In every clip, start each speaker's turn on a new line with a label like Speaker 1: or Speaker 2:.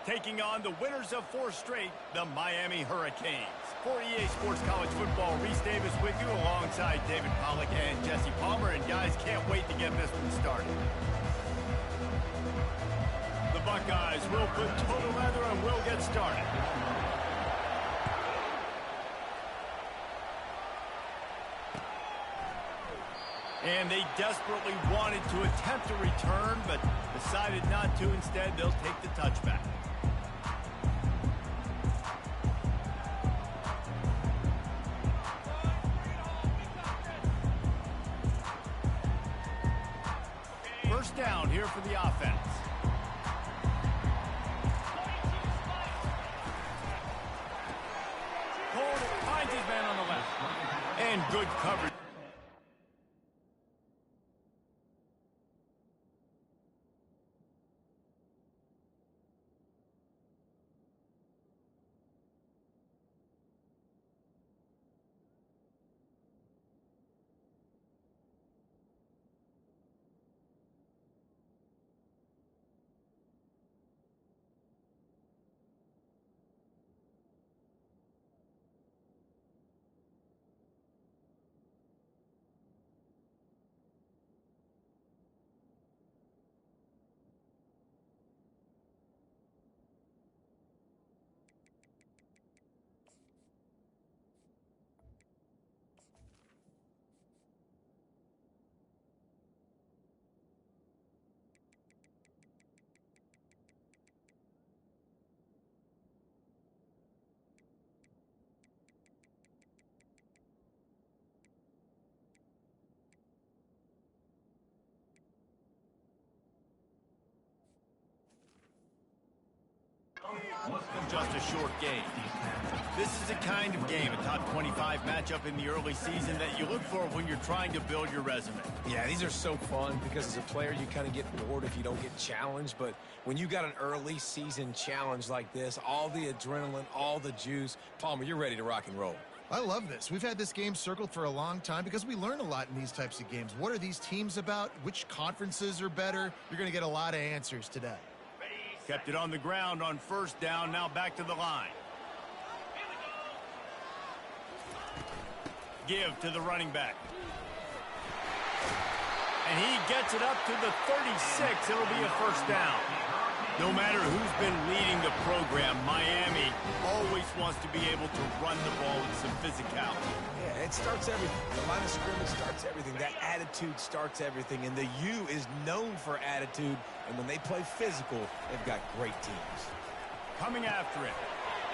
Speaker 1: taking on the winners of 4 straight, the Miami Hurricanes. For EA Sports College Football, Reese Davis with you alongside David Pollack and Jesse Palmer. And guys, can't wait to get this one started. The Buckeyes will put total leather and will get started. And they desperately wanted to attempt a return, but decided not to. Instead, they'll take the touchback. First down here for the offense. Cole finds his man on the left. And good coverage. Just a short game. This is a kind of game, a top 25 matchup in the early season that you look for when you're trying to build your resume.
Speaker 2: Yeah, these are so fun because as a player, you kind of get bored if you don't get challenged. But when you got an early season challenge like this, all the adrenaline, all the juice, Palmer, you're ready to rock and roll.
Speaker 3: I love this. We've had this game circled for a long time because we learn a lot in these types of games. What are these teams about? Which conferences are better? You're going to get a lot of answers today.
Speaker 1: Kept it on the ground on first down. Now back to the line. Give to the running back. And he gets it up to the 36. It'll be a first down. No matter who's been leading the program, Miami always wants to be able to run the ball with some physicality.
Speaker 2: Yeah, it starts everything. The line of scrimmage starts everything. That attitude starts everything. And the U is known for attitude. And when they play physical, they've got great teams.
Speaker 1: Coming after it.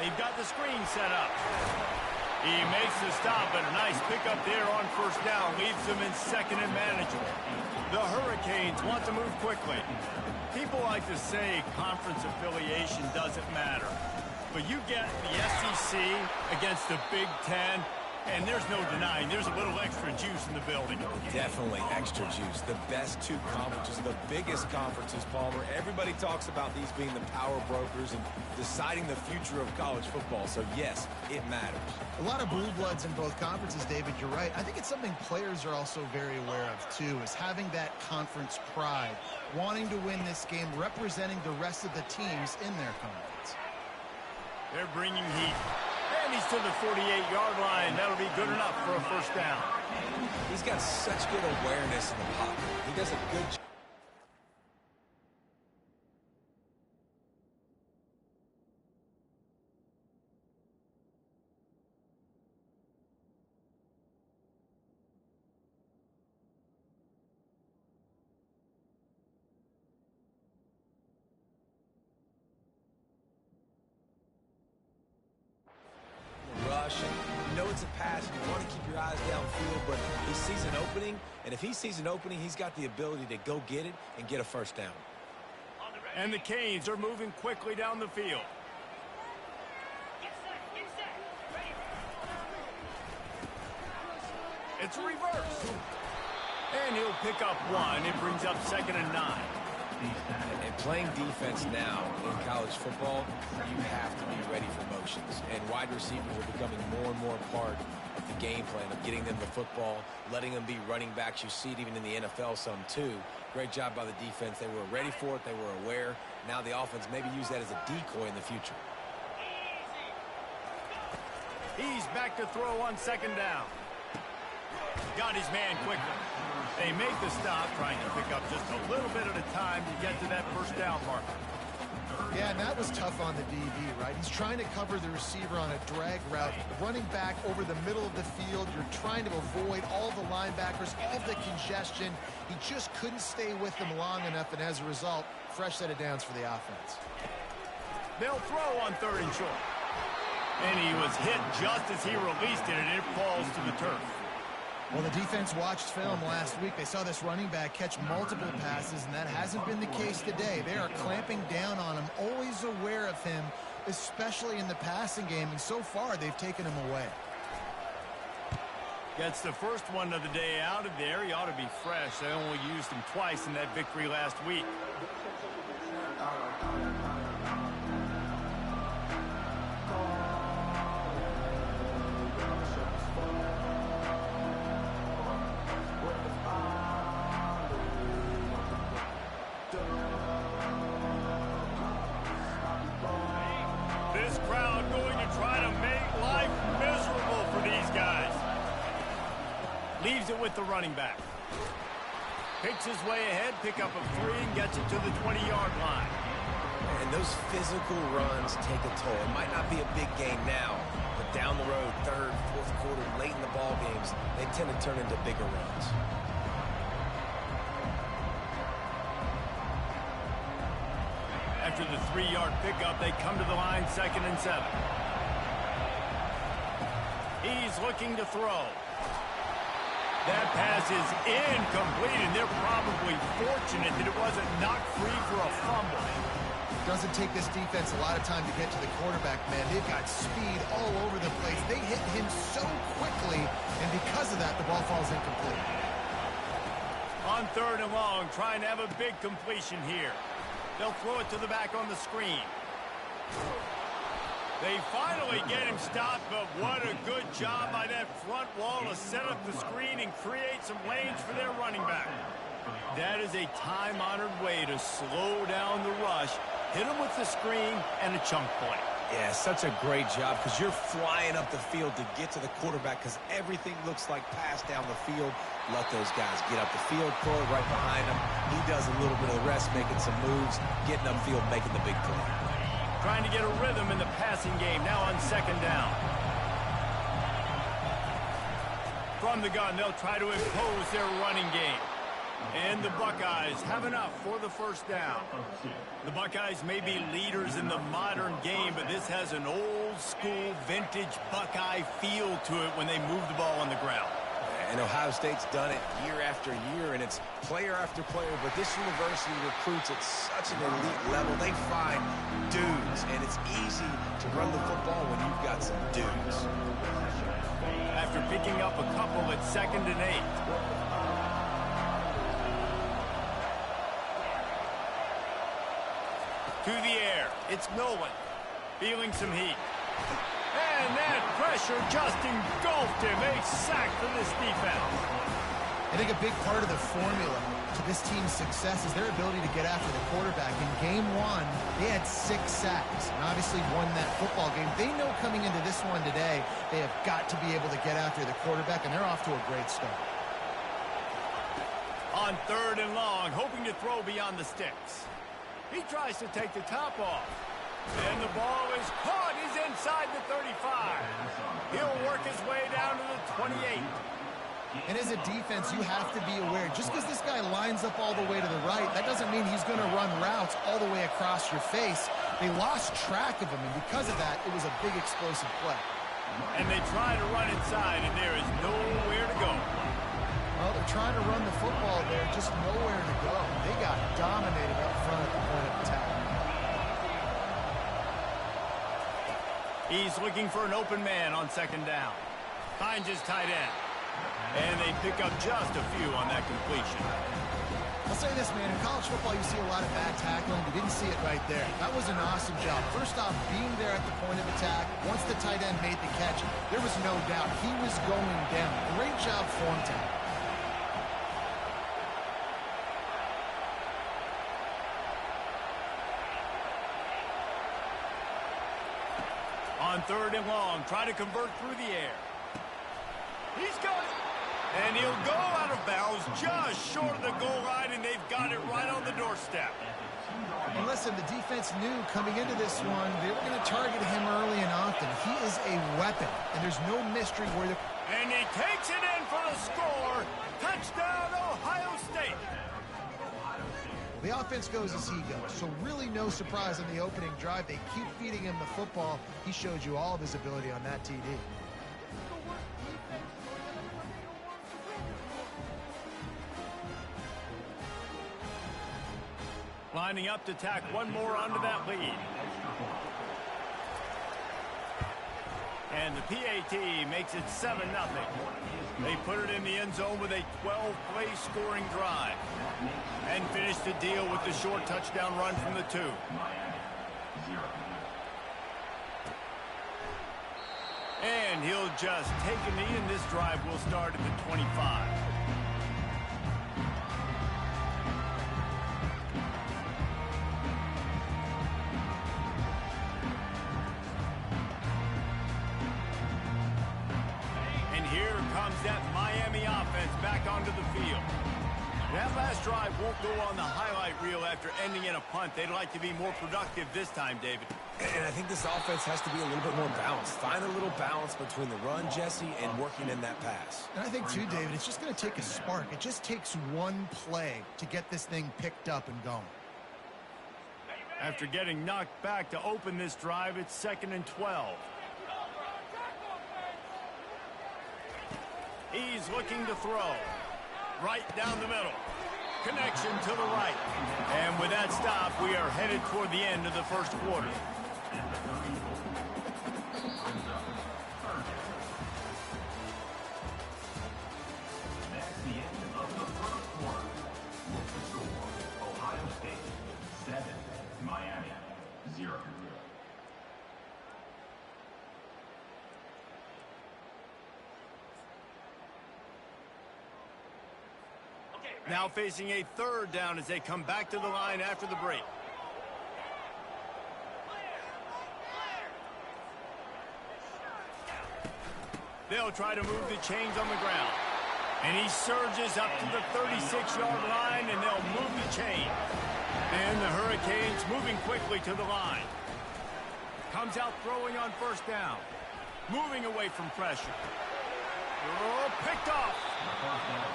Speaker 1: They've got the screen set up. He makes the stop, and a nice pickup there on first down. Leaves them in second and manageable. The Hurricanes want to move quickly. People like to say conference affiliation doesn't matter. But you get the SEC against the Big Ten, and there's no denying there's a little extra juice in the building.
Speaker 2: Definitely extra juice. The best 2 conferences, the biggest conferences, Palmer. Everybody talks about these being the power brokers and deciding the future of college football. So, yes, it matters.
Speaker 3: A lot of blue bloods in both conferences, David. You're right. I think it's something players are also very aware of, too, is having that conference pride, wanting to win this game, representing the rest of the teams in their conference.
Speaker 1: They're bringing heat. And he's to the 48-yard line. That'll be good enough for a first down.
Speaker 2: He's got such good awareness in the pocket. He does a good job. You know it's a pass, and you want to keep your eyes downfield, but he sees an opening, and if he sees an opening, he's got the ability to go get it and get a first down.
Speaker 1: And the Canes are moving quickly down the field. It's a reverse. And he'll pick up 1. It brings up 2nd and 9.
Speaker 2: And playing defense now in college football, you have to be ready for motions. And wide receivers are becoming more and more part of the game plan of getting them the football, letting them be running backs. You see it even in the NFL some too. Great job by the defense. They were ready for it. They were aware. Now the offense maybe use that as a decoy in the future.
Speaker 1: He's back to throw on second down. Got his man quickly. They make the stop, trying to pick up just a little bit at a time to get to that first down marker.
Speaker 3: Yeah, and that was tough on the DB, right? He's trying to cover the receiver on a drag route, running back over the middle of the field. You're trying to avoid all the linebackers, all the congestion. He just couldn't stay with them long enough, and as a result, fresh set of downs for the offense.
Speaker 1: They'll throw on third and short. And he was hit just as he released it, and it falls to the turf.
Speaker 3: Well, the defense watched film last week. They saw this running back catch multiple passes, and that hasn't been the case today. They are clamping down on him, always aware of him, especially in the passing game, and so far they've taken him away.
Speaker 1: Gets the first one of the day out of there. He ought to be fresh. They only used him twice in that victory last week. This crowd going to try to make life miserable for these guys. Leaves it with the running back. Picks his way ahead, pick up a 3, and gets it to the 20-yard line.
Speaker 2: And those physical runs take a toll. It might not be a big game now, but down the road, third, fourth quarter, late in the ball games, they tend to turn into bigger runs.
Speaker 1: After the 3-yard pickup, they come to the line, 2nd and 7. He's looking to throw. That pass is incomplete, and they're probably fortunate that it wasn't knocked free for a fumble.
Speaker 3: Doesn't take this defense a lot of time to get to the quarterback, man. They've got speed all over the place. They hit him so quickly, and because of that, the ball falls incomplete.
Speaker 1: On 3rd and long, trying to have a big completion here. They'll throw it to the back on the screen. They finally get him stopped, but what a good job by that front wall to set up the screen and create some lanes for their running back. That is a time-honored way to slow down the rush, hit him with the screen, and a chunk play.
Speaker 2: Yeah, such a great job because you're flying up the field to get to the quarterback because everything looks like pass down the field. Let those guys get up the field, throw it right behind him. He does a little bit of the rest, making some moves, getting upfield, making the big play.
Speaker 1: Trying to get a rhythm in the passing game, now on 2nd down. From the gun, they'll try to impose their running game. And the Buckeyes have enough for the first down. The Buckeyes may be leaders in the modern game, but this has an old-school, vintage Buckeye feel to it when they move the ball on the ground.
Speaker 2: And Ohio State's done it year after year, and it's player after player. But this university recruits at such an elite level. They find dudes, and it's easy to run the football when you've got some dudes.
Speaker 1: After picking up a couple at 2nd and 8. To the air, it's Nolan, feeling some heat. And that pressure just engulfed him. A sack for this defense.
Speaker 3: I think a big part of the formula to this team's success is their ability to get after the quarterback. In game 1, they had 6 sacks and obviously won that football game. They know coming into this one today, they have got to be able to get after the quarterback, and they're off to a great start.
Speaker 1: On 3rd and long, hoping to throw beyond the sticks. He tries to take the top off. And the ball is caught. He's inside the 35. He'll work his way down to the 28.
Speaker 3: And as a defense, you have to be aware, just because this guy lines up all the way to the right, that doesn't mean he's going to run routes all the way across your face. They lost track of him, and because of that, it was a big explosive play.
Speaker 1: And they try to run inside, and there is nowhere to go.
Speaker 3: Well, they're trying to run the football there, just nowhere to go. They got dominated up front at the point of attack.
Speaker 1: He's looking for an open man on 2nd down. Finds his tight end. And they pick up just a few on that completion.
Speaker 3: I'll say this, man. In college football, you see a lot of bad tackling. You didn't see it right there. That was an awesome job. First off, being there at the point of attack. Once the tight end made the catch, there was no doubt he was going down. Great job form tackle.
Speaker 1: On 3rd and long, try to convert through the air. He's got it. And he'll go out of bounds just short of the goal line, and they've got it right on the doorstep.
Speaker 3: And listen, the defense knew coming into this one they were going to target him early and often. He is a weapon, and there's no mystery where the...
Speaker 1: And he takes it in for the score. Touchdown, Ohio State.
Speaker 3: The offense goes as he goes, so really no surprise on the opening drive. They keep feeding him the football. He showed you all of his ability on that TD.
Speaker 1: Lining up to tack one more onto that lead. And the PAT makes it 7-0. They put it in the end zone with a 12-play scoring drive. And finish the deal with the short touchdown run from the 2. And he'll just take a knee, and this drive will start at the 25. That Miami offense back onto the field. That last drive won't go on the highlight reel after ending in a punt. They'd like to be more productive this time, David.
Speaker 2: And I think this offense has to be a little bit more balanced. Find a little balance between the run, Jesse, and working in that pass.
Speaker 3: And I think, too, David, it's just going to take a spark. It just takes one play to get this thing picked up and going.
Speaker 1: After getting knocked back to open this drive, it's 2nd and 12. He's looking to throw. Right down the middle. Connection to the right. And with that stop, we are headed toward the end of the first quarter.
Speaker 4: That's the end of the first quarter. With the score, Ohio State 7, Miami 0.
Speaker 1: Now facing a 3rd down as they come back to the line after the break. They'll try to move the chains on the ground. And he surges up to the 36-yard line, and they'll move the chain. And the Hurricanes moving quickly to the line. Comes out throwing on 1st down. Moving away from pressure. Oh, picked off.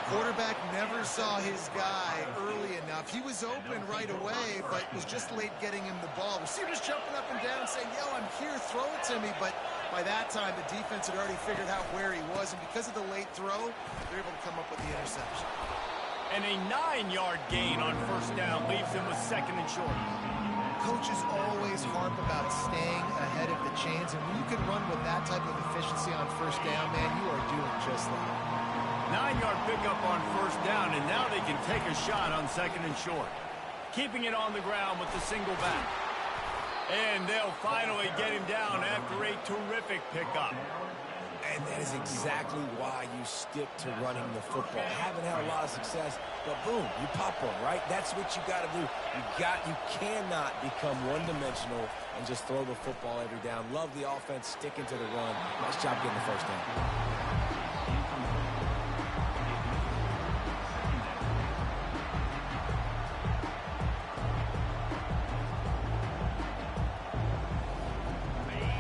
Speaker 3: Quarterback never saw his guy early enough. He was open right away, but was just late getting him the ball. Receivers jumping up and down saying, yo, I'm here, throw it to me. But by that time, the defense had already figured out where he was. And because of the late throw, they're able to come up with the interception.
Speaker 1: And a 9-yard gain on 1st down leaves them with 2nd and short.
Speaker 3: Coaches always harp about staying ahead of the chains, and when you can run with that type of efficiency on 1st down, man, you are doing just that.
Speaker 1: 9-yard pickup on 1st down, and now they can take a shot on 2nd and short. Keeping it on the ground with the single back. And they'll finally get him down after a terrific pickup.
Speaker 2: And that is exactly why you stick to running the football. Haven't had a lot of success, but boom, you pop one, right? That's what you got to do. You cannot become one-dimensional and just throw the football every down. Love the offense, sticking to the run. Nice job getting the 1st down.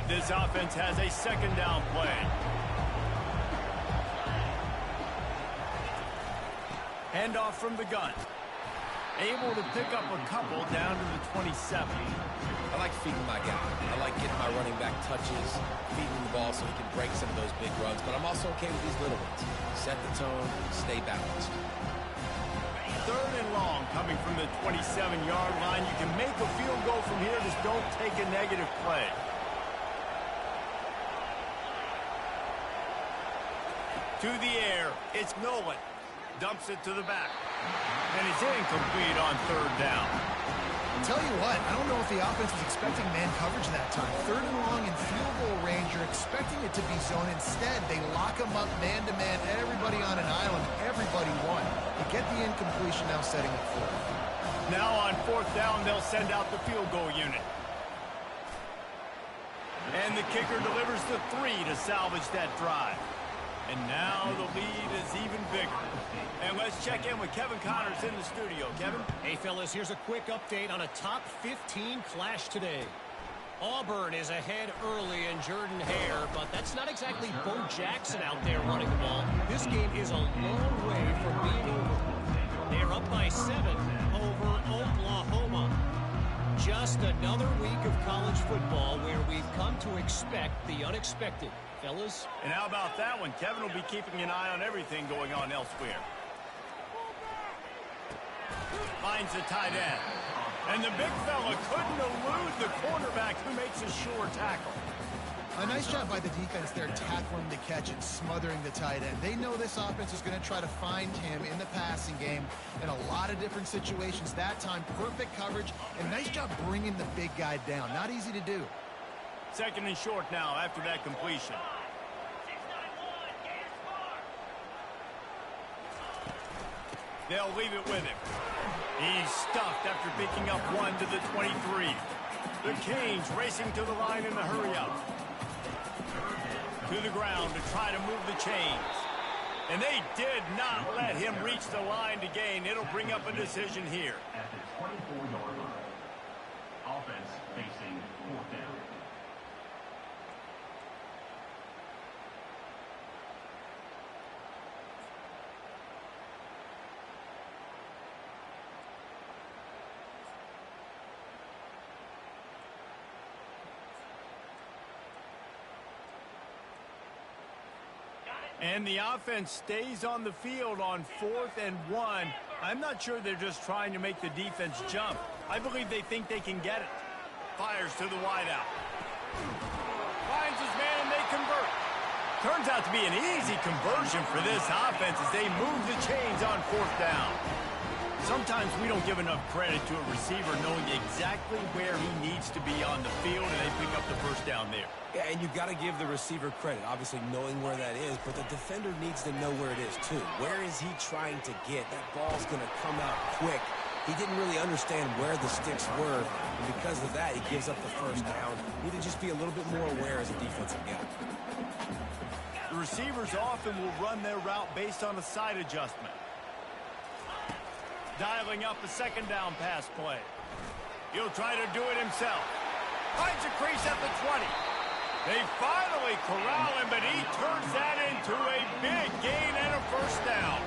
Speaker 1: This offense has a 2nd down play. Handoff from the gun. Able to pick up a couple down to the 27.
Speaker 2: I like feeding my guy. I like getting my running back touches, feeding the ball so he can break some of those big runs. But I'm also okay with these little ones. Set the tone, stay balanced.
Speaker 1: 3rd and long coming from the 27-yard line. You can make a field goal from here. Just don't take a negative play. To the air, it's Nolan. Dumps it to the back. And it's incomplete on 3rd down.
Speaker 3: I'll tell you what, I don't know if the offense was expecting man coverage that time. 3rd and long in field goal range, you're expecting it to be zone. Instead, they lock them up man-to-man, everybody on an island, everybody won. They get the incompletion, now setting up 4th.
Speaker 1: Now on 4th down, they'll send out the field goal unit. And the the kicker delivers the 3 to salvage that drive. And now the lead is even bigger. And let's check in with Kevin Connors in the studio. Kevin?
Speaker 5: Hey, fellas, here's a quick update on a top 15 clash today. Auburn is ahead early in Jordan Hare, but that's not exactly Bo Jackson out there running the ball. This game is a long way from being over. They're up by 7 over Oklahoma. Just another week of college football where we've come to expect the unexpected. Fellas?
Speaker 1: And how about that one? Kevin will be keeping an eye on everything going on elsewhere. Finds the tight end. And the big fella couldn't elude the cornerback who makes a sure tackle.
Speaker 3: A nice job by the defense there, tackling the catch and smothering the tight end. They know this offense is going to try to find him in the passing game in a lot of different situations. That time, perfect coverage, and nice job bringing the big guy down. Not easy to do.
Speaker 1: Second and short now after that completion. They'll leave it with him. He's stuffed after picking up 1 to the 23. The Canes racing to the line in the hurry-up. To the ground to try to move the chains. And they did not let him reach the line to gain. It'll bring up a decision here.
Speaker 4: At the 24-yard line. Offense facing 4th down.
Speaker 1: And the offense stays on the field on 4th and 1. I'm not sure they're just trying to make the defense jump. I believe they think they can get it. Fires to the wideout. Finds his man and they convert. Turns out to be an easy conversion for this offense as they move the chains on 4th down. Sometimes we don't give enough credit to a receiver knowing exactly where he needs to be on the field, and they pick up the first down there.
Speaker 2: Yeah, and you've got to give the receiver credit, obviously knowing where that is, but the defender needs to know where it is too. Where is he trying to get? That ball's going to come out quick. He didn't really understand where the sticks were, and because of that, he gives up the first down. You need to just be a little bit more aware as a defensive guy.
Speaker 1: The receivers often will run their route based on a side adjustment. Dialing up a second down pass play. He'll try to do it himself. Finds a crease at the 20. They finally corral him, but he turns that into a big gain and a first down.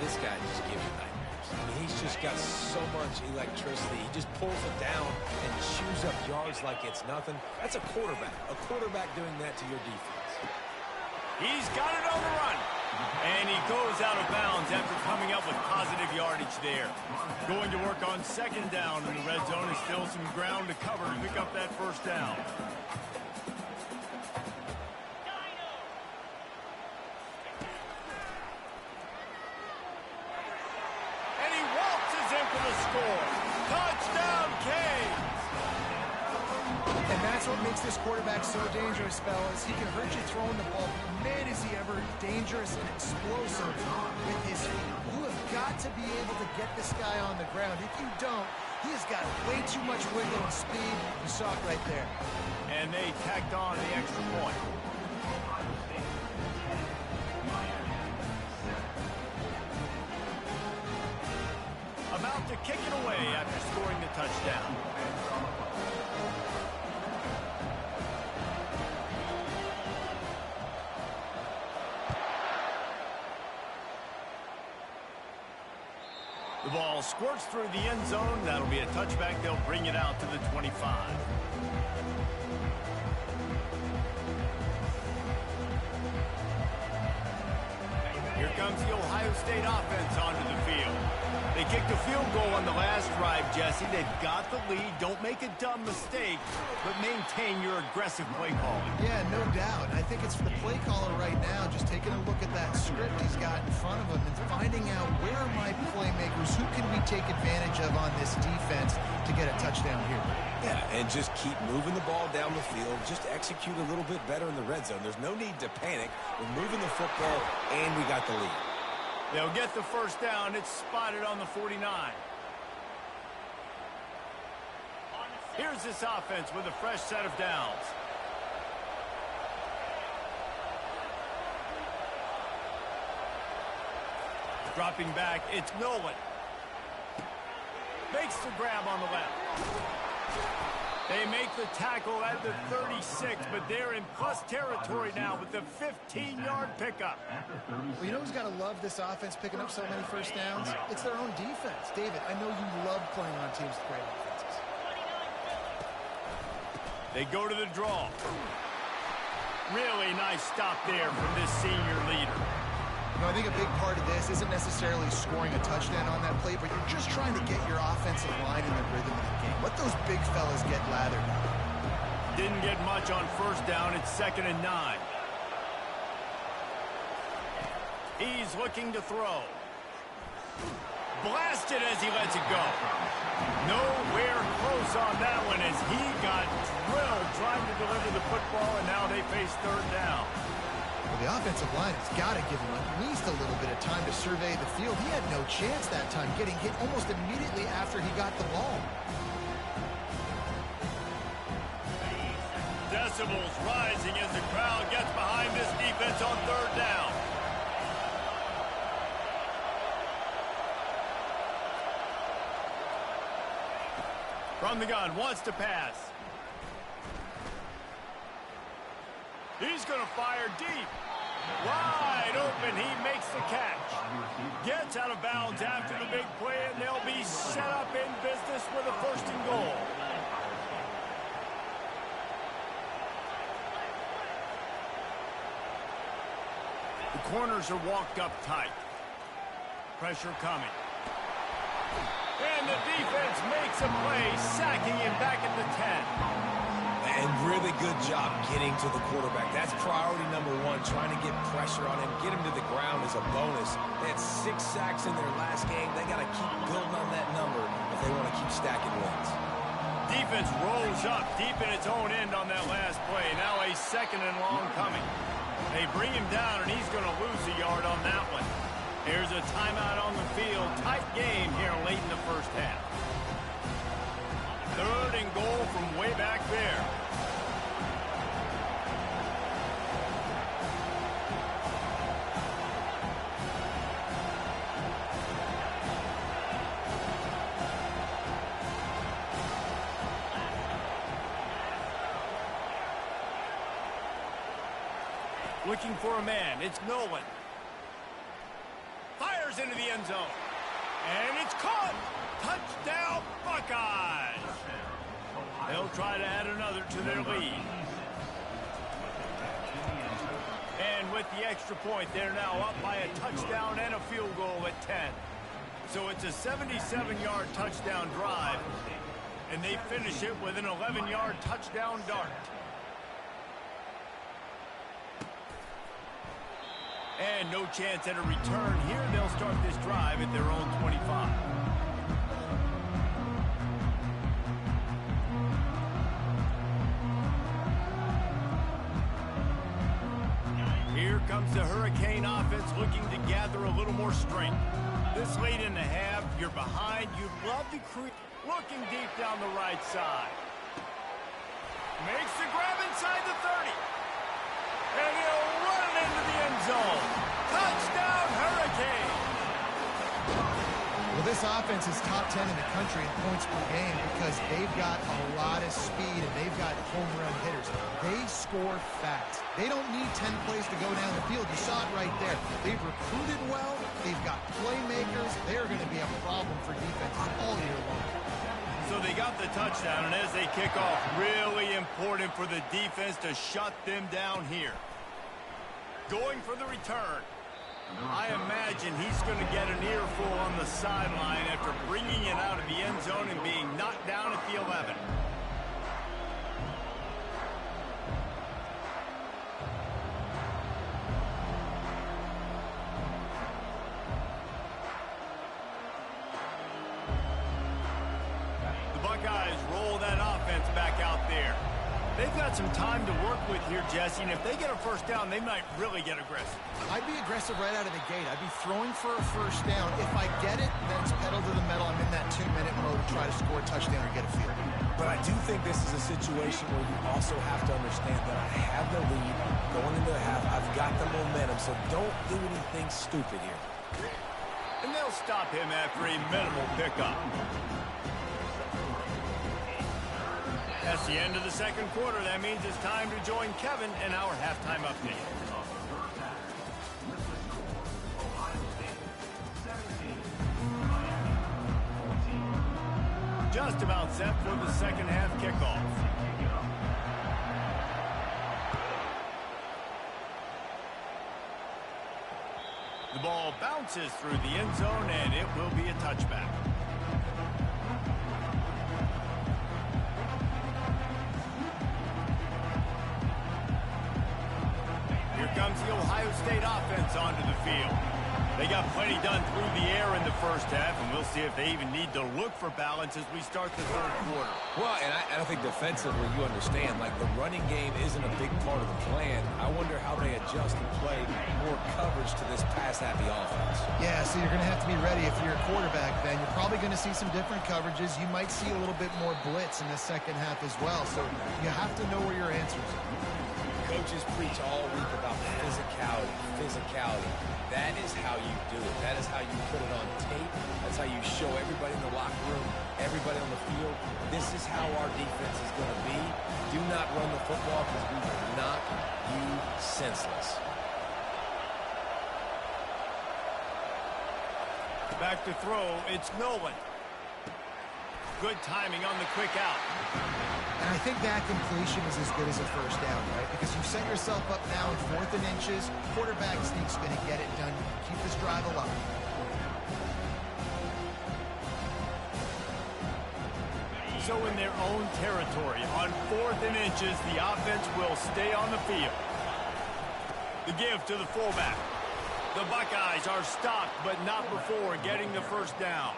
Speaker 2: This guy just gives you nightmares. I mean, he's just got so much electricity. He just pulls it down and chews up yards like it's nothing. That's a quarterback. A quarterback doing that to your defense.
Speaker 1: He's got it on the run. And he goes out of bounds after coming up with positive yardage there. Going to work on second down in the red zone. Is still some ground to cover to pick up that first down. And he waltzes in for the score. Touchdown, Canes!
Speaker 3: And that's what makes this quarterback so dangerous, fellas. He can hurt you throwing the ball. Man, is he ever dangerous and explosive with his feet. You have got to be able to get this guy on the ground. If you don't, he has got way too much wiggle and speed. You saw it right there.
Speaker 1: And they tacked on the extra point. About to kick it away after scoring the touchdown. The ball squirts through the end zone. That'll be a touchback. They'll bring it out to the 25. Here comes the Ohio State offense onto the field. They kicked a field goal on the last drive, Jesse. They've got the lead. Don't make a dumb mistake, but maintain your aggressive play calling.
Speaker 3: Yeah, no doubt. I think it's the play caller right now just taking a look at that script he's got in front of him and finding out where are my playmakers, who can we take advantage of on this defense to get a touchdown here.
Speaker 2: Yeah, and just keep moving the ball down the field. Just execute a little bit better in the red zone. There's no need to panic. We're moving the football, and we got the lead.
Speaker 1: They'll get the first down. It's spotted on the 49. Here's this offense with a fresh set of downs. Dropping back, it's Nolan. Makes the grab on the left. They make the tackle at the 36, but they're in plus territory now with the 15-yard pickup.
Speaker 3: Well, you know who's got to love this offense picking up so many first downs? It's their own defense. David, I know you love playing on teams with great offenses.
Speaker 1: They go to the draw. Really nice stop there from this senior leader.
Speaker 3: You know, I think a big part of this isn't necessarily scoring a touchdown on that play, but you're just trying to get your offensive line in the rhythm of the game. Let those big fellas get lathered up.
Speaker 1: Didn't get much on first down. It's 2nd and 9. He's looking to throw. Blasted as he lets it go. Nowhere close on that one as he got drilled trying to deliver the football, and now they face 3rd down.
Speaker 3: Well, the offensive line has got to give him at least a little bit of time to survey the field. He had no chance that time, getting hit almost immediately after he got the ball.
Speaker 1: Decibels rising as the crowd gets behind this defense on 3rd down. From the gun, wants to pass. He's going to fire deep. Wide open, he makes the catch. Gets out of bounds after the big play, and they'll be set up in business with a 1st and goal. The corners are walked up tight. Pressure coming. And the defense makes a play, sacking him back at the 10.
Speaker 2: And really good job getting to the quarterback. That's priority number 1, trying to get pressure on him. Get him to the ground is a bonus. They had 6 sacks in their last game. They got to keep building on that number if they want to keep stacking wins.
Speaker 1: Defense rolls up deep in its own end on that last play. Now a 2nd and long coming. They bring him down, and he's going to lose a yard on that one. Here's a timeout on the field. Tight game here late in the first half. 3rd and goal from way back there. Looking for a man. It's Nolan. Fires into the end zone. And it's caught. Touchdown, Buckeyes. They'll try to add another to their lead. And with the extra point, they're now up by a touchdown and a field goal at 10. So it's a 77-yard touchdown drive, and they finish it with an 11-yard touchdown dart. And no chance at a return here. They'll start this drive at their own 25. Here comes the Hurricane offense looking to gather a little more strength. This late in the half, you're behind. You'd love to create. Looking deep down the right side. Makes the grab inside the 30. And he'll run it into the end zone. Touchdown, Hurricane.
Speaker 3: Well, this offense is top 10 in the country in points per game because they've got a lot of speed and they've got home run hitters. They score fast. They don't need 10 plays to go down the field. You saw it right there. They've recruited well. They've got playmakers. They're going to be a problem for defenses all year long.
Speaker 1: So they got the touchdown, and as they kick off, really important for the defense to shut them down here. Going for the return. I imagine he's going to get an earful on the sideline after bringing it out of the end zone and being knocked down at the 11. The Buckeyes roll that offense back out there. They've got some time to work with here, Jesse, and if they get a first down, they might really get aggressive.
Speaker 3: I'd be aggressive right out of the gate. I'd be throwing for a first down. If I get it, then it's pedal to the metal. I'm in that 2-minute mode to try to score a touchdown or get a field goal.
Speaker 2: But I do think this is a situation where you also have to understand that I have the lead going into the half. I've got the momentum, so don't do anything stupid here.
Speaker 1: And they'll stop him after a minimal pickup. That's the end of the second quarter. That means it's time to join Kevin in our halftime update. Just about set for the second half kickoff. The ball bounces through the end zone, and it will be a touchback. Here comes the Ohio State offense onto the field. They got plenty done through the air in the first half, and we'll see if they even need to look for balance as we start the third quarter.
Speaker 2: Well, and I think defensively, you understand, like the running game isn't a big part of the plan. I wonder how they adjust and play more coverage to this pass-happy offense.
Speaker 3: Yeah, so you're going to have to be ready if you're a quarterback, Ben. You're probably going to see some different coverages. You might see a little bit more blitz in the second half as well, so you have to know where your answers are.
Speaker 2: Coaches preach all week about physicality. That is how you do it. That is how you put it on tape. That's how you show everybody in the locker room, everybody on the field. This is how our defense is going to be. Do not run the football because we will knock you senseless.
Speaker 1: Back to throw, it's Nolan. Good timing on the quick out.
Speaker 3: And I think that completion is as good as a first down, right? Because you set yourself up now in 4th and inches. Quarterback sneak's going to get it done. Keep this drive alive.
Speaker 1: So in their own territory, on 4th and inches, the offense will stay on the field. The give to the fullback. The Buckeyes are stopped, but not before getting the first down.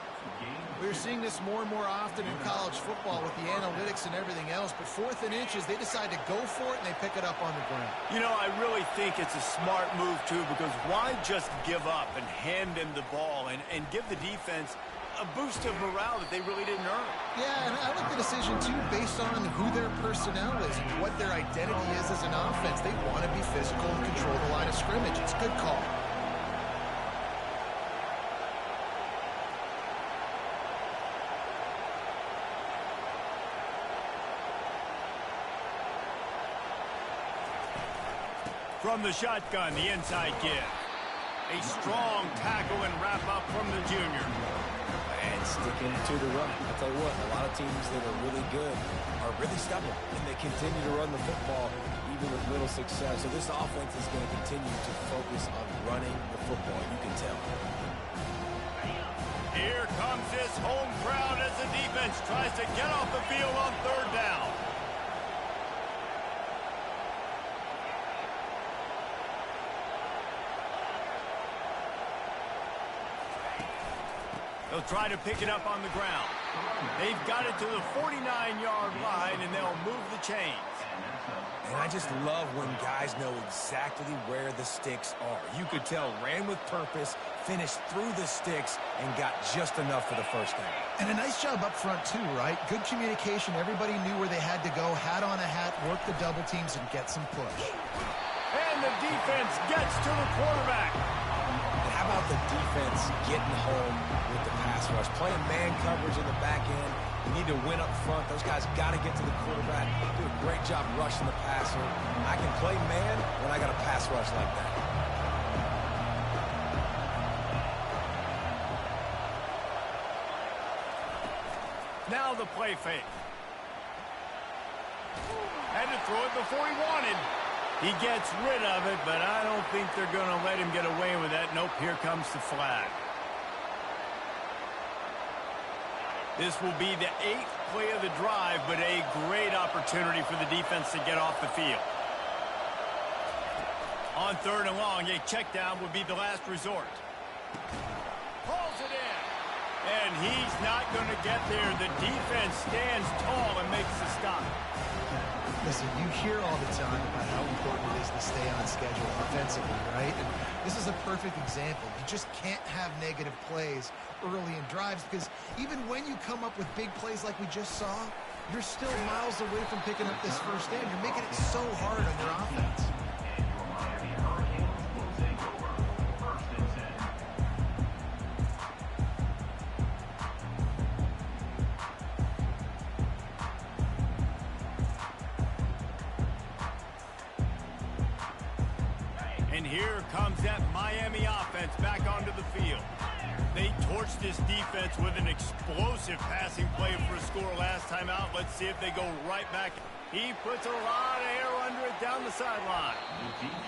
Speaker 3: We're seeing this more and more often in college football with the analytics and everything else, but 4th and inches, they decide to go for it, and they pick it up on the ground.
Speaker 1: You know, I really think it's a smart move, too, because why just give up and hand them the ball and give the defense a boost of morale that they really didn't earn?
Speaker 3: Yeah, and I like the decision, too, based on who their personnel is and what their identity is as an offense. They want to be physical and control the line of scrimmage. It's a good call.
Speaker 1: From the shotgun, the inside give. A strong tackle and wrap up from the junior.
Speaker 2: And sticking to the run. I'll tell you what, a lot of teams that are really good are really stubborn, and they continue to run the football even with little success. So this offense is going to continue to focus on running the football. You can tell.
Speaker 1: Here comes this home crowd as the defense tries to get off the field on 3rd down. They'll try to pick it up on the ground. They've got it to the 49-yard line, and they'll move the chains.
Speaker 2: And I just love when guys know exactly where the sticks are. You could tell ran with purpose, finished through the sticks, and got just enough for the first down.
Speaker 3: And a nice job up front, too, right? Good communication. Everybody knew where they had to go. Hat on a hat, work the double teams, and get some push.
Speaker 1: And the defense gets to the quarterback.
Speaker 2: And how about the defense getting home with the pass rush? Playing man coverage in the back end. You need to win up front. Those guys got to get to the quarterback. Do a great job rushing the passer. I can play man when I got a pass rush like that.
Speaker 1: Now the play fake. Had to throw it before he wanted. He gets rid of it, but I don't think they're going to let him get away with that. Nope, here comes the flag. This will be the 8th play of the drive, but a great opportunity for the defense to get off the field. On 3rd and long, a check down would be the last resort. Pulls it in. And he's not going to get there. The defense stands tall and makes the stop.
Speaker 3: Listen, you hear all the time about how important it is to stay on schedule offensively, right? And this is a perfect example. You just can't have negative plays early in drives because even when you come up with big plays like we just saw, you're still miles away from picking up this first down. You're making it so hard on your offense.
Speaker 1: here comes that Miami offense back onto the field. They torched this defense with an explosive passing play for a score last time out. Let's see if they go right back. He puts a lot of air under it down the sideline.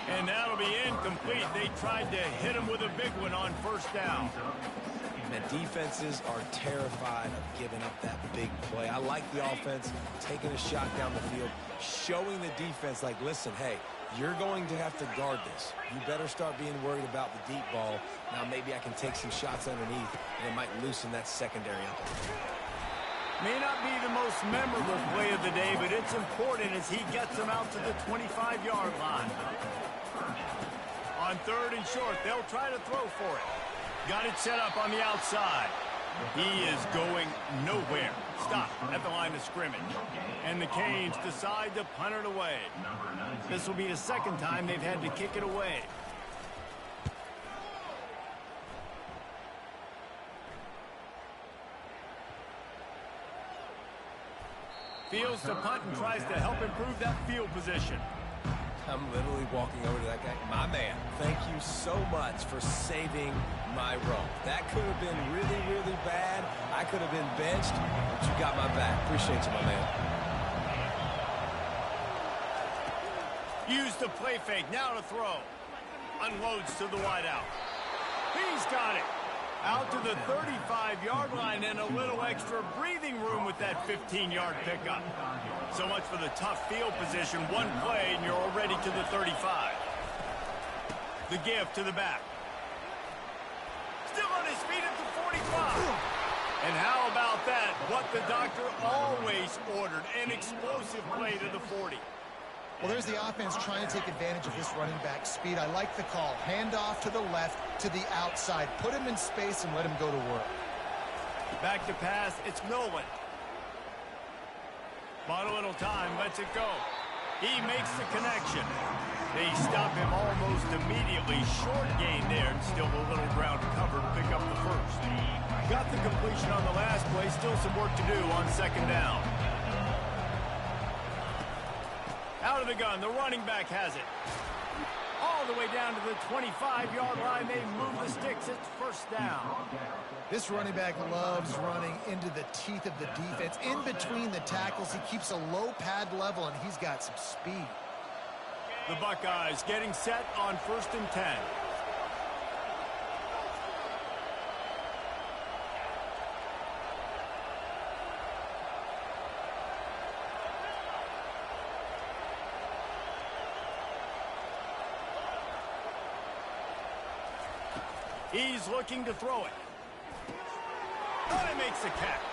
Speaker 1: And that'll be incomplete. They tried to hit him with a big one on first down.
Speaker 2: And defenses are terrified of giving up that big play. I like the offense taking a shot down the field, showing the defense like, listen, hey, you're going to have to guard this. You better start being worried about the deep ball. Now maybe I can take some shots underneath, and it might loosen that secondary up.
Speaker 1: May not be the most memorable play of the day, but it's important as he gets them out to the 25-yard line. On 3rd and short, they'll try to throw for it. Got it set up on the outside. He is going nowhere. Stop at the line of scrimmage. And the Canes decide to punt it away. This will be the second time they've had to kick it away. Fields to punt and tries to help improve that field position.
Speaker 2: I'm literally walking over to that guy. My man, thank you so much for saving my run. That could have been really, really bad. I could have been benched, but you got my back. Appreciate you, my man.
Speaker 1: Use the play fake. Now to throw. Unloads to the wideout. He's got it. Out to the 35-yard line and a little extra breathing room with that 15-yard pickup. So much for the tough field position. One play and you're already to the 35. The give to the back. Still on his feet at the 45. And how about that? What the doctor always ordered. An explosive play to the 40.
Speaker 3: Well, there's the offense trying to take advantage of this running back speed. I like the call. Hand off to the left, to the outside. Put him in space and let him go to work.
Speaker 1: Back to pass. It's Nolan. Bought a little time. Lets it go. He makes the connection. They stop him almost immediately. Short gain there. And still a little ground cover to pick up the first. Got the completion on the last play. Still some work to do on 2nd down. Out of the gun, the running back has it. All the way down to the 25-yard line. They move the sticks. It's 1st down.
Speaker 3: This running back loves running into the teeth of the defense. In between the tackles, he keeps a low pad level, and he's got some speed.
Speaker 1: The Buckeyes getting set on 1st and 10. He's looking to throw it. He makes the catch.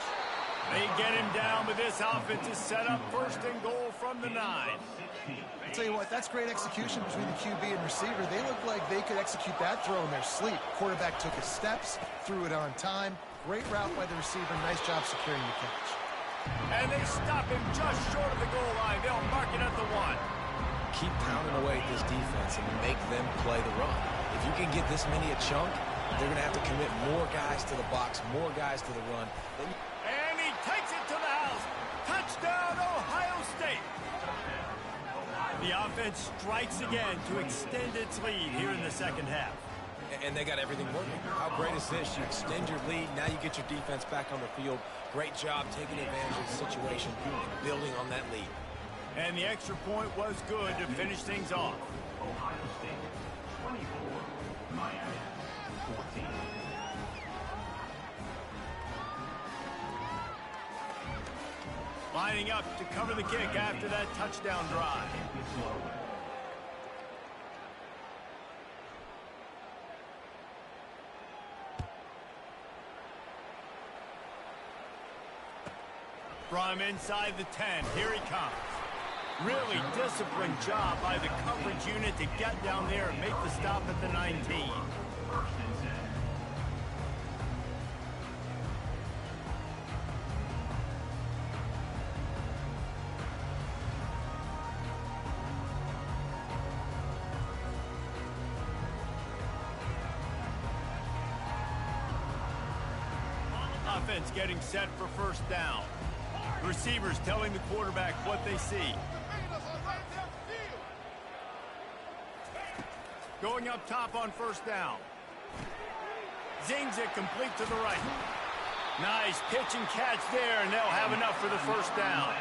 Speaker 1: They get him down, but this offense is set up 1st and goal from the 9.
Speaker 3: I'll tell you what, that's great execution between the QB and receiver. They look like they could execute that throw in their sleep. Quarterback took his steps, threw it on time. Great route by the receiver. Nice job securing the catch.
Speaker 1: And they stop him just short of the goal line. They'll mark it at the 1.
Speaker 2: Keep pounding away at this defense and make them play the run. If you can get this many a chunk, they're going to have to commit more guys to the box, more guys to the run.
Speaker 1: And he takes it to the house. Touchdown, Ohio State. The offense strikes again to extend its lead here in the 2nd half.
Speaker 2: And they got everything working. How great is this? You extend your lead. Now you get your defense back on the field. Great job taking advantage of the situation and building on that lead.
Speaker 1: And the extra point was good to finish things off.
Speaker 4: Ohio State 24, Miami 14.
Speaker 1: Lining up to cover the kick after that touchdown drive. From inside the 10, here he comes. Really disciplined job by the coverage unit to get down there and make the stop at the 19. Offense getting set for 1st down. Receivers telling the quarterback what they see. Going up top on first down. Zings it complete to the right. Nice pitch and catch there, and they'll have enough for the first down.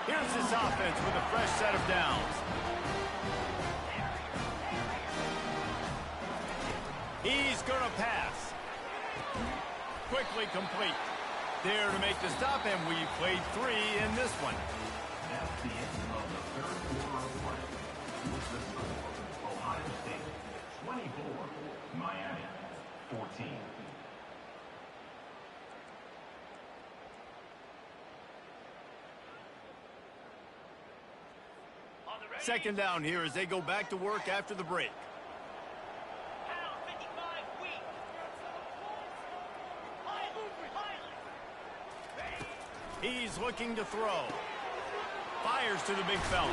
Speaker 1: Here's this offense with a fresh set of downs. He's going to pass. Quickly complete. There to make the stop, and we played 3 in this one.
Speaker 4: That's the end of the third quarter of play. With the score, Ohio State 24, Miami 14.
Speaker 1: Second down here as they go back to work after the break. He's looking to throw. Fires to the big fella.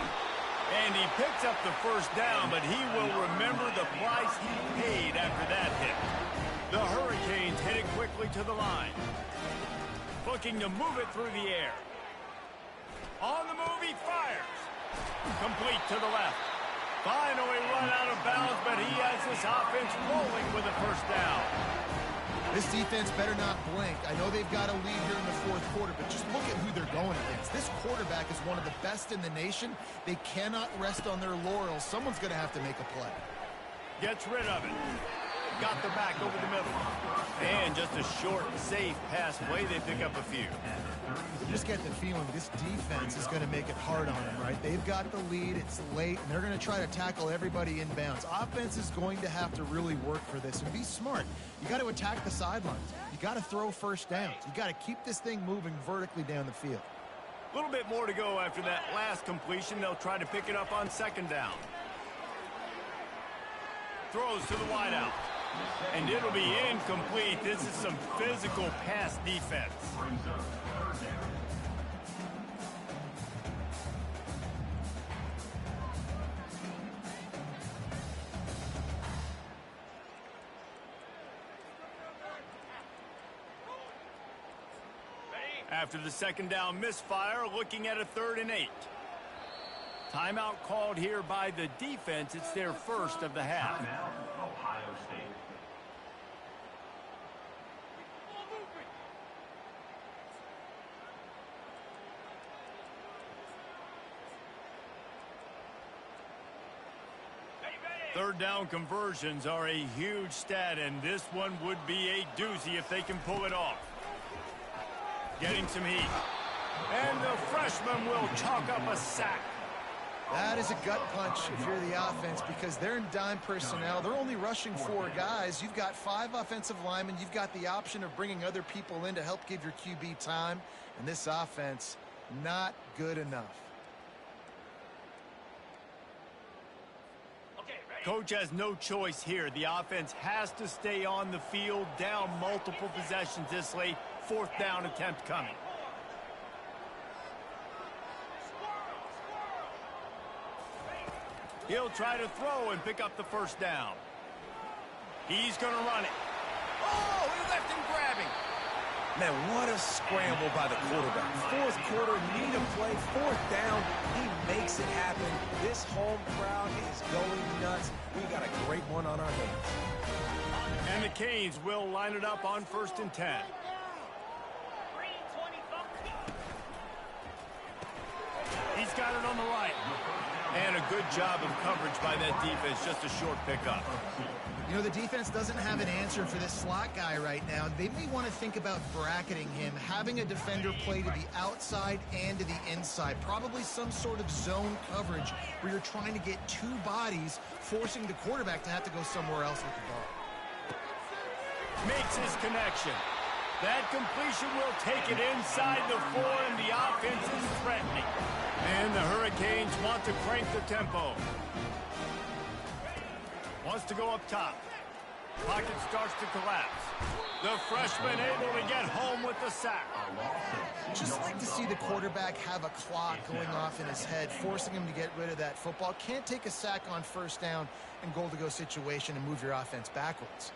Speaker 1: And he picks up the first down, but he will remember the price he paid after that hit. The Hurricanes hit it quickly to the line. Looking to move it through the air. On the move, he fires. Complete to the left. Finally run out of bounds, but he has this offense rolling with a first down.
Speaker 3: This defense better not blink. I know they've got a lead here in the fourth quarter, but just look at who they're going against. This quarterback is one of the best in the nation. They cannot rest on their laurels. Someone's going to have to make a play.
Speaker 1: Gets rid of it. Got the back over the middle. And just a short, safe pass play. They pick up a few.
Speaker 3: You just get the feeling this defense is going to make it hard on them, right? They've got the lead. It's late, and they're going to try to tackle everybody inbounds. Offense is going to have to really work for this and be smart. You got to attack the sidelines. You got to throw first downs. You got to keep this thing moving vertically down the field.
Speaker 1: A little bit more to go after that last completion. They'll try to pick it up on second down. Throws to the wideout. And it'll be incomplete. This is some physical pass defense. After the second down misfire, looking at a 3rd and 8. Timeout called here by the defense. It's their first of the half.
Speaker 4: Timeout, Ohio State.
Speaker 1: Third down conversions are a huge stat, and this one would be a doozy if they can pull it off. Getting some heat. And the freshman will chalk up a sack.
Speaker 3: That is a gut punch if you're the offense because they're in dime personnel. They're only rushing 4 guys. You've got 5 offensive linemen. You've got the option of bringing other people in to help give your QB time. And this offense, not good enough.
Speaker 1: Coach has no choice here. The offense has to stay on the field, down multiple possessions this late. 4th down attempt coming. He'll try to throw and pick up the first down. He's going to run it. Oh, he left him grabbing.
Speaker 2: Man, what a scramble by the quarterback. 4th quarter, need a play, 4th down. He makes it happen. This home crowd is going nuts. We got a great one on our hands.
Speaker 1: And the Canes will line it up on 1st and 10. He's got it on the right. And a good job of coverage by that defense. Just a short pickup.
Speaker 3: You know, the defense doesn't have an answer for this slot guy right now. They may want to think about bracketing him, having a defender play to the outside and to the inside. Probably some sort of zone coverage where you're trying to get 2 bodies, forcing the quarterback to have to go somewhere else with the ball.
Speaker 1: Makes his connection. That completion will take it inside the 4, and the offense is threatening. And the Hurricanes want to crank the tempo. Wants to go up top. Pocket starts to collapse. The freshman able to get home with the sack.
Speaker 3: Just like to see the quarterback have a clock going off in his head, forcing him to get rid of that football. Can't take a sack on 1st down and goal-to-go situation and move your offense backwards.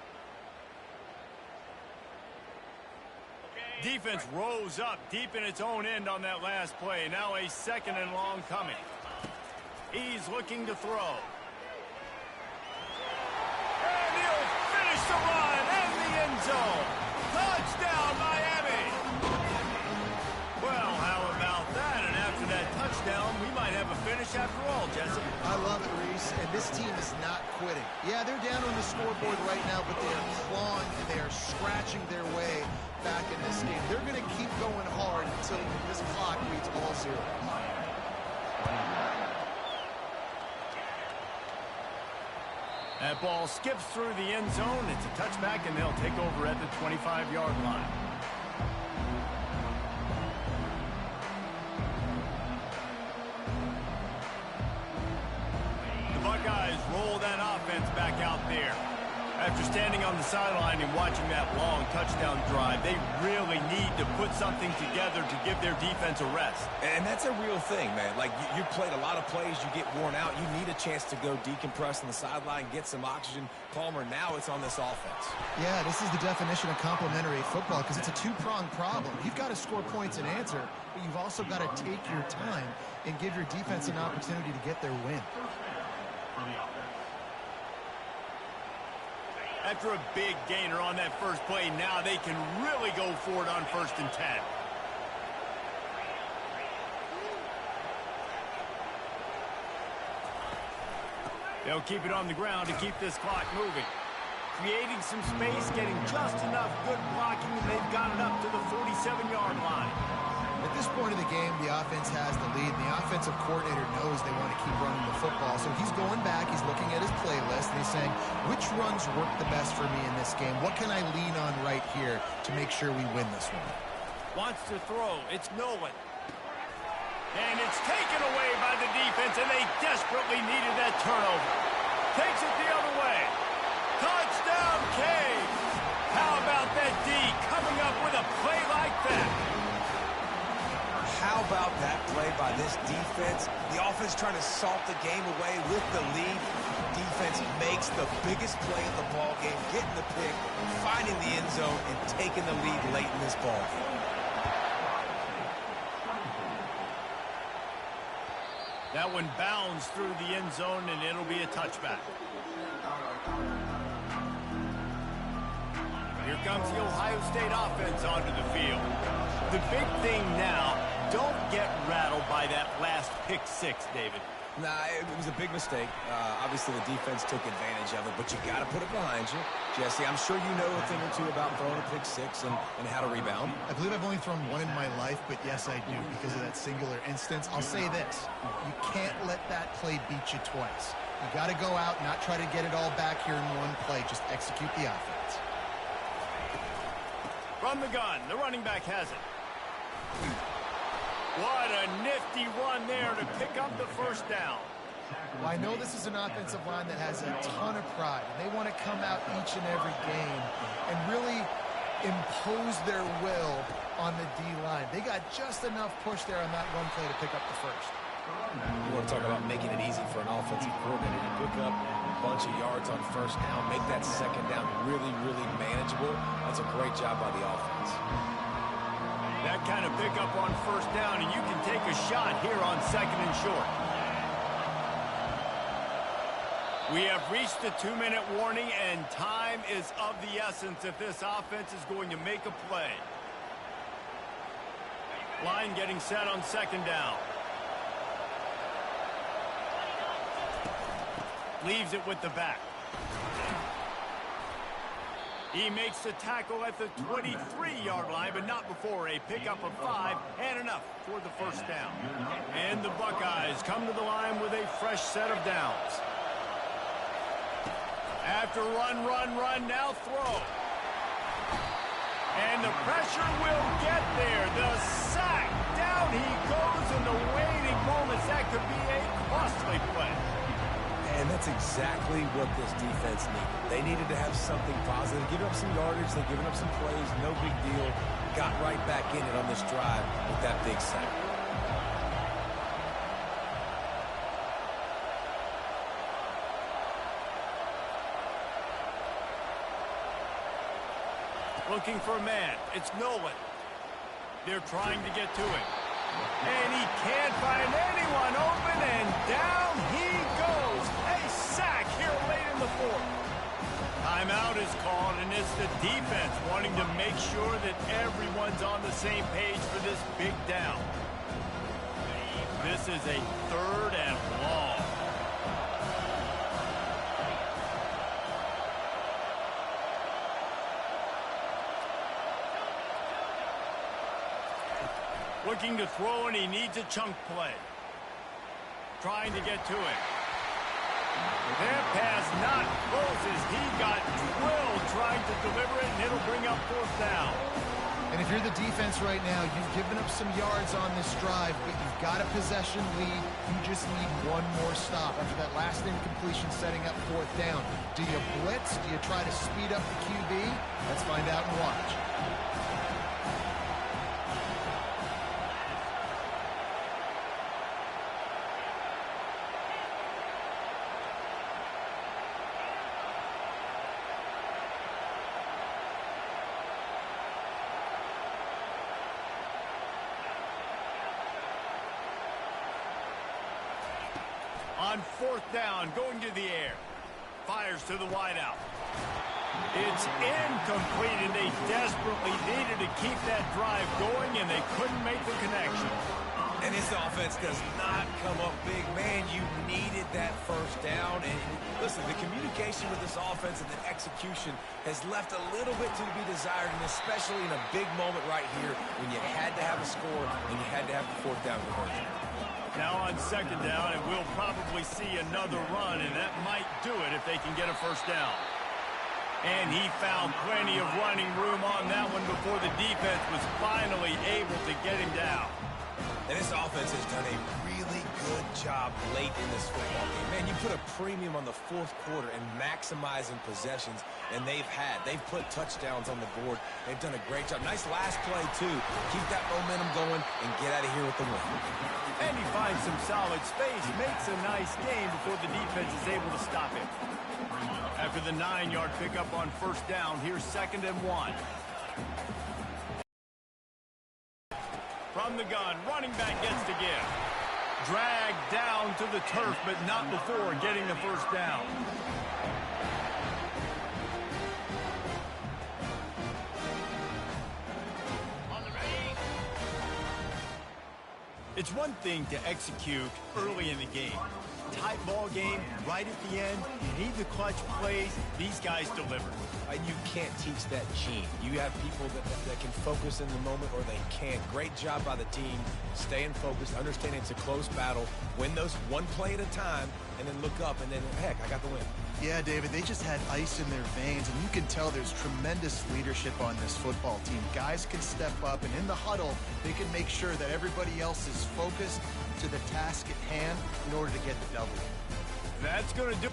Speaker 1: Defense rose up deep in its own end on that last play. Now a 2nd and long coming. He's looking to throw. a run and the end zone. Touchdown, Miami. Well, how about that? And after that touchdown, we might have a finish after all, Jesse.
Speaker 3: I love it, Reese, and this team is not quitting. Yeah, they're down on the scoreboard right now, but they are clawing and they are scratching their way back in this game. They're going to keep going hard until this clock reads all zero.
Speaker 1: That ball skips through the end zone. It's a touchback, and they'll take over at the 25-yard line. The Buckeyes roll that offense back out there. After standing on the sideline and watching that long touchdown drive, they really need to put something together to give their defense a rest.
Speaker 2: And that's a real thing, man. Like, you played a lot of plays, you get worn out, you need a chance to go decompress on the sideline, get some oxygen. Palmer, now it's on this offense.
Speaker 3: Yeah, this is the definition of complementary football because it's a two-pronged problem. You've got to score points and answer, but you've also got to take your time and give your defense an opportunity to get their win.
Speaker 1: After a big gainer on that first play, now they can really go for it on 1st and 10. They'll keep it on the ground to keep this clock moving. Creating some space, getting just enough good blocking, and they've got it up to the 47-yard line.
Speaker 3: At this point of the game, the offense has the lead, and the offensive coordinator knows they want to keep running the football. So he's going back, he's looking at his playlist, and he's saying, which runs work the best for me in this game? What can I lean on right here to make sure we win this one?
Speaker 1: Wants to throw. It's Nolan. And it's taken away by the defense, and they desperately needed that turnover. Takes it the other way. Touchdown, Caves. How about that D coming up with a play like that?
Speaker 2: How about that play by this defense? The offense trying to salt the game away with the lead. Defense makes the biggest play of the ball game, getting the pick, finding the end zone, and taking the lead late in this ball game.
Speaker 1: That one bounds through the end zone, and it'll be a touchback. Here comes the Ohio State offense onto the field. The big thing now, don't get rattled by that last pick six, David.
Speaker 2: Nah, it was a big mistake. Obviously, the defense took advantage of it, but you got to put it behind you. Jesse, I'm sure you know a thing or two about throwing a pick six and how to rebound.
Speaker 3: I believe I've only thrown one in my life, but yes, I do, because of that singular instance. I'll say this. You can't let that play beat you twice. You got to go out, not try to get it all back here in one play. Just execute the offense.
Speaker 1: From the gun, the running back has it. What a nifty run there to pick up the first down.
Speaker 3: Well, I know this is an offensive line that has a ton of pride. And they want to come out each and every game and really impose their will on the D-line. They got just enough push there on that run play to pick up the first.
Speaker 2: You want to talk about making it easy for an offensive coordinator to pick up a bunch of yards on first down, make that second down really, really manageable. That's a great job by the offense.
Speaker 1: That kind of pickup on first down, and you can take a shot here on 2nd and short. We have reached the 2-minute warning, and time is of the essence if this offense is going to make a play. Line getting set on 2nd down. Leaves it with the back. He makes the tackle at the 23-yard line, but not before a pickup of 5 and enough for the first down. And the Buckeyes come to the line with a fresh set of downs. After run, now throw. And the pressure will get there. The sack. Down he goes in the waiting moments. That could be a costly play.
Speaker 2: And that's exactly what this defense needed. They needed to have something positive. Giving up some yardage, they've given up some plays, no big deal. Got right back in it on this drive with that big sack.
Speaker 1: Looking for a man. It's Nolan. They're trying to get to him. And he can't find anyone open, and down he goes. A sack here late in the fourth. Timeout is called. sure that everyone's on the same page for this big down. This is a 3rd and long. Looking to throw, and he needs a chunk play. Trying to get to it. That pass not close as he got drilled trying to deliver it, and it'll bring up 4th down.
Speaker 3: And if you're the defense right now, you've given up some yards on this drive, but you've got a possession lead. You just need one more stop after that last incompletion setting up 4th down. Do you blitz? Do you try to speed up the QB? Let's find out and watch.
Speaker 1: On 4th down, going to the air. Fires to the wideout. It's incomplete, and they desperately needed to keep that drive going, and they couldn't make the connection.
Speaker 2: And this offense does not come up big. Man, you needed that 1st down. And listen, the communication with this offense and the execution has left a little bit to be desired, and especially in a big moment right here when you had to have a score and you had to have the 4th down conversion.
Speaker 1: Now on 2nd down, and we'll probably see another run, and that might do it if they can get a 1st down. And he found plenty of running room on that one before the defense was finally able to get him down.
Speaker 2: And this offense has done a really good job late in this football game. Man, you put a premium on the 4th quarter and maximizing possessions, and they've put touchdowns on the board. They've done a great job. Nice last play, too. Keep that momentum going and get out of here with the win.
Speaker 1: And he finds some solid space, makes a nice gain before the defense is able to stop him. After the 9-yard pickup on 1st down, here's 2nd and 1. From the gun, running back gets to give. Dragged down to the turf, but not before getting the 1st down. It's one thing to execute early in the game. Tight ball game, right at the end, you need the clutch plays. These guys deliver.
Speaker 2: And you can't teach that gene. You have people that can focus in the moment, or they can't. Great job by the team, staying focused, understanding it's a close battle, win those one play at a time, and then look up, and then, heck, I got the win.
Speaker 3: Yeah, David, they just had ice in their veins, and you can tell there's tremendous leadership on this football team. Guys can step up, and in the huddle, they can make sure that everybody else is focused to the task at hand in order to get the W.
Speaker 1: That's going to do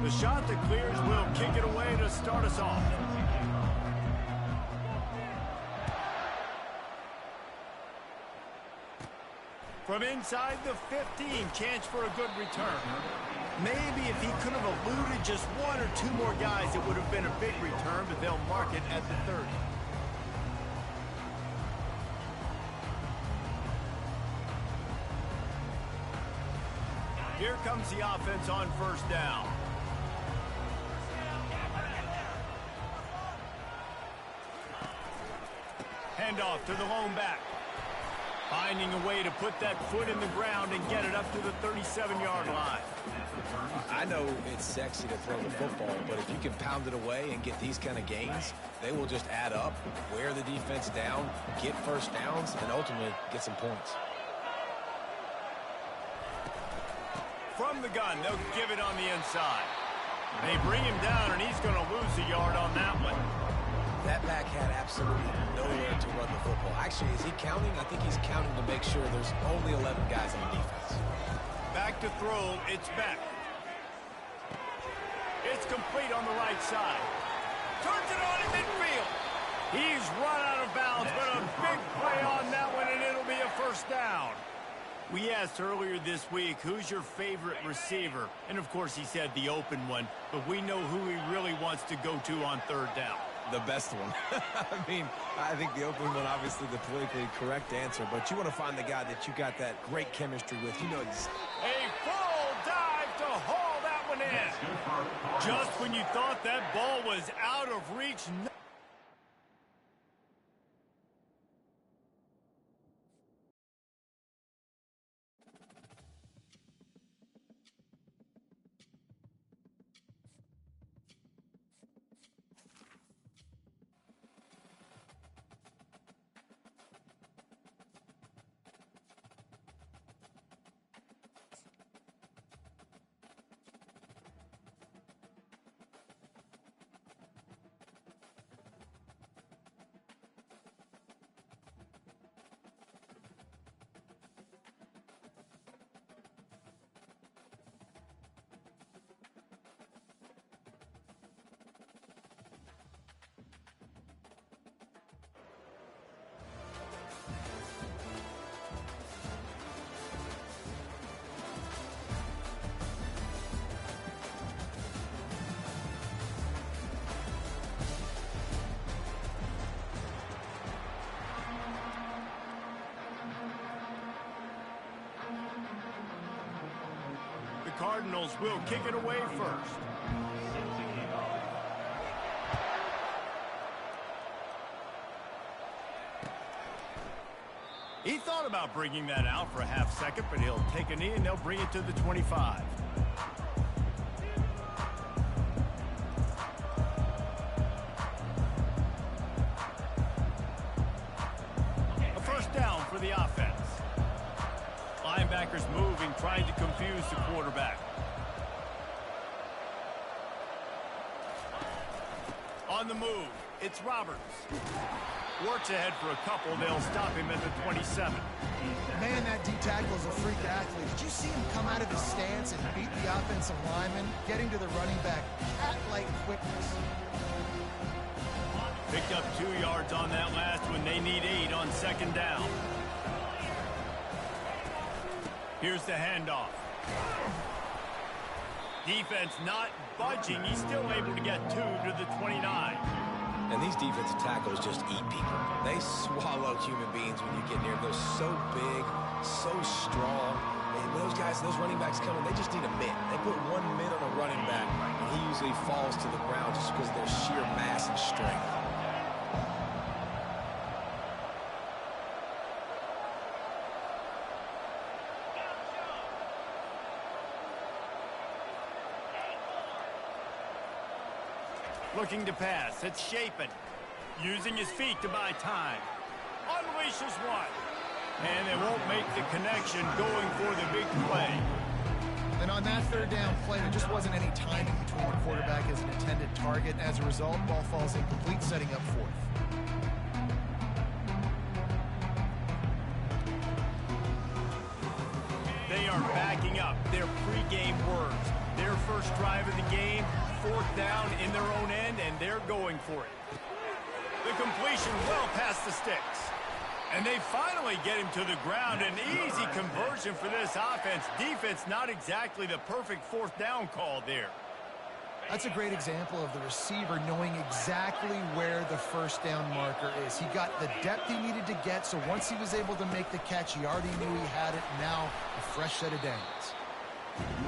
Speaker 1: The shot that clears will kick it away to start us off. From inside the 15, chance for a good return. Maybe if he could have eluded just one or two more guys, it would have been a big return, but they'll mark it at the 30. Here comes the offense on first down. Handoff to the lone back. Finding a way to put that foot in the ground and get it up to the 37-yard line.
Speaker 2: I know it's sexy to throw the football, but if you can pound it away and get these kind of gains, they will just add up, wear the defense down, get first downs, and ultimately get some points.
Speaker 1: From the gun, they'll give it on the inside. They bring him down, and he's going to lose a yard on that one.
Speaker 2: That back had absolutely nowhere to run the football. Actually, is he counting? I think he's counting to make sure there's only 11 guys on defense.
Speaker 1: Back to throw, it's Beck. It's complete on the right side. Turns it on in midfield. He's run out of bounds, but a big play on that one, and it'll be a first down. We asked earlier this week, who's your favorite receiver? And, of course, he said the open one, but we know who he really wants to go to on third down.
Speaker 2: The best one. I mean, I think the open one, obviously the politically correct answer, but you want to find the guy that you got that great chemistry with. You know
Speaker 1: a full dive to haul that one in. Just when you thought that ball was out of reach. Cardinals will kick it away first. He thought about bringing that out for a half second, but he'll take a knee and they'll bring it to the 25. A first down for the offense. Linebackers moving, trying to confuse the quarterback. On the move, it's Roberts. Works ahead for a couple. They'll stop him at the 27.
Speaker 3: Man, that D tackle is a freak athlete. Did you see him come out of his stance and beat the offensive lineman, getting to the running back, cat-like quickness?
Speaker 1: Picked up 2 yards on that last one. They need 8 on second down. Here's the handoff. Defense not budging. He's still able to get 2 to the 29.
Speaker 2: And these defensive tackles just eat people. They swallow human beings when you get near them. They're so big, so strong. And those guys, those running backs coming, they just need a mitt. They put 1 mitt on a running back, and he usually falls to the ground just because of their sheer mass and strength.
Speaker 1: Looking to pass. It's Shapen. Using his feet to buy time. Unleashes one. And they won't make the connection going for the big play.
Speaker 3: And on that third down play, there just wasn't any timing between the quarterback as an intended target. As a result, ball falls incomplete, setting up fourth.
Speaker 1: They are backing up their pregame words. Their first drive of the game, 4th down in their own end, and they're going for it. The completion well past the sticks. And they finally get him to the ground. An easy conversion for this offense. Defense, not exactly the perfect 4th down call there.
Speaker 3: That's a great example of the receiver knowing exactly where the first down marker is. He got the depth he needed to get, so once he was able to make the catch, he already knew he had it. Now, a fresh set of downs.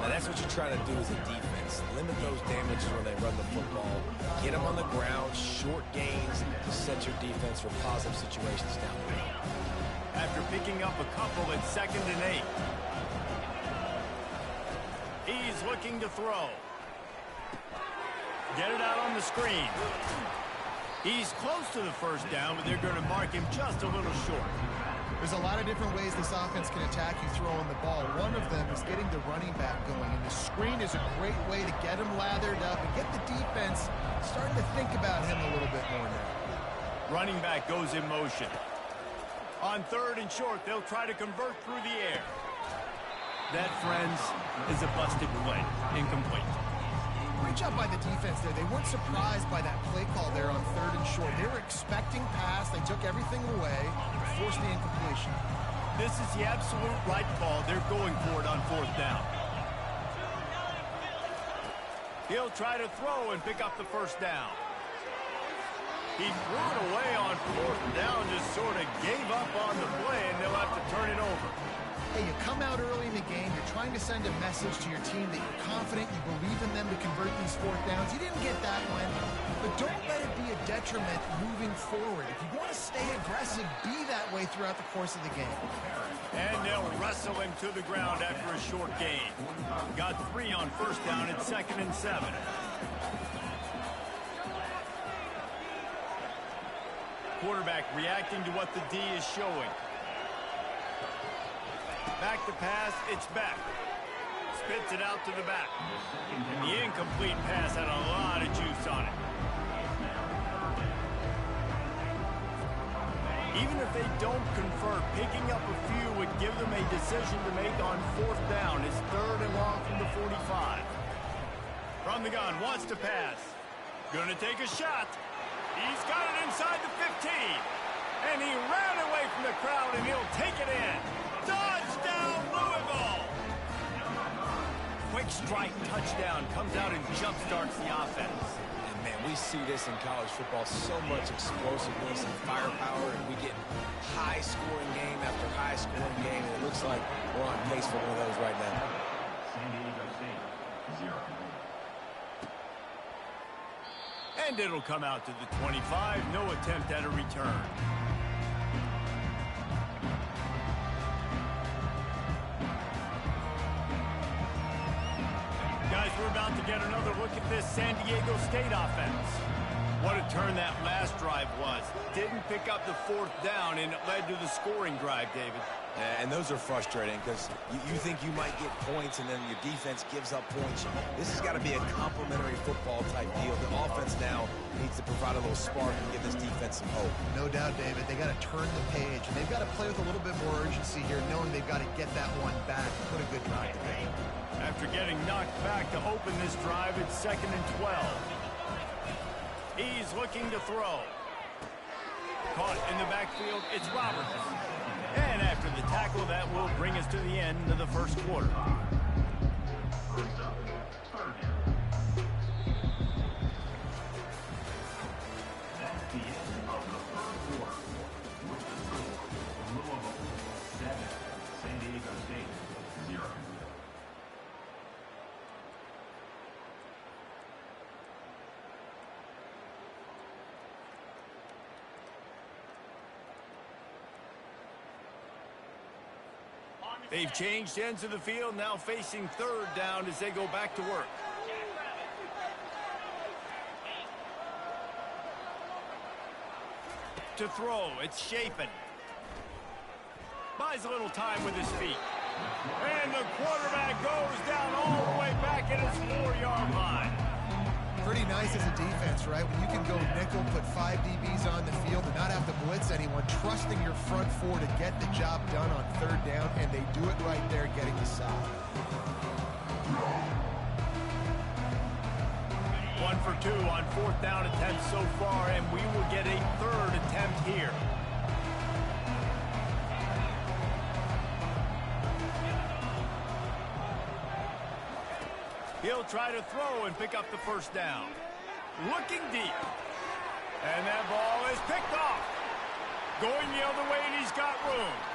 Speaker 2: Now that's what you're trying to do as a defense. Limit those damages when they run the football. Get them on the ground, short gains to set your defense for positive situations down the road.
Speaker 1: After picking up a couple at 2nd and 8. He's looking to throw. Get it out on the screen. He's close to the first down, but they're going to mark him just a little short.
Speaker 3: There's a lot of different ways this offense can attack you throwing the ball. One of them is getting the running back going, and the screen is a great way to get him lathered up and get the defense starting to think about him a little bit more now.
Speaker 1: Running back goes in motion. On 3rd and short, they'll try to convert through the air. That, friends, is a busted play. Incomplete.
Speaker 3: Great job by the defense there. They weren't surprised by that play call there on 3rd and short. They were expecting pass. They took everything away, forced the incompletion.
Speaker 1: This is the absolute right call. They're going for it on 4th down. He'll try to throw and pick up the first down. He threw it away on 4th down, just sort of gave up on the play, and they'll have to turn it over.
Speaker 3: Hey, you come out early in the game, you're trying to send a message to your team that you're confident, you believe in them to convert these 4th downs. You didn't get that one, but don't let it be a detriment moving forward. If you want to stay aggressive, be that way throughout the course of the game.
Speaker 1: And they'll wrestle him to the ground after a short gain. Got 3 on 1st down at 2nd and 7. Quarterback reacting to what the D is showing. Back to pass, it's back. Spits it out to the back. The incomplete pass had a lot of juice on it. Even if they don't convert, picking up a few would give them a decision to make on 4th down. It's 3rd and long from the 45. From the gun, wants to pass. Gonna take a shot. He's got it inside the 15. And he ran away from the crowd, and he'll take it in. Touchdown, Louisville! Quick strike touchdown comes out and jumpstarts the offense.
Speaker 2: And, man, we see this in college football, so much explosiveness and firepower, and we get high-scoring game after high-scoring game, and it looks like we're on pace for one of those right now.
Speaker 4: San Diego State, 0.
Speaker 1: And it'll come out to the 25. No attempt at a return. Guys, we're about to get another look at this San Diego State offense. What a turn that last drive was. Didn't pick up the 4th down, and it led to the scoring drive, David.
Speaker 2: And those are frustrating because you think you might get points and then your defense gives up points. This has got to be a complementary football type deal. The offense now needs to provide a little spark and give this defense some hope.
Speaker 3: No doubt, David. They got to turn the page, and they've got to play with a little bit more urgency here, knowing they've got to get that one back and put a good drive together.
Speaker 1: After getting knocked back to open this drive, it's 2nd and 12. He's looking to throw. Caught in the backfield, it's Roberts. And after the tackle, that will bring us to the end of the first quarter.
Speaker 4: First up, 3rd down. That's the end of the 3rd quarter. With the score, Louisville 7, San Diego State 0.
Speaker 1: They've changed ends of the field, now facing 3rd down as they go back to work. To throw, it's Chapin. Buys a little time with his feet. And the quarterback goes down all the way back at his 4-yard line.
Speaker 3: Pretty nice as a defense, right? When you can go nickel, put 5 DBs on the field and not have to blitz anyone, trusting your front 4 to get the job done on 3rd down, and they do it right there, getting the sack.
Speaker 1: 1 for 2 on 4th down attempts so far, and we will get a 3rd attempt here. He'll try to throw and pick up the 1st down. Looking deep. And that ball is picked off. Going the other way, and he's got room.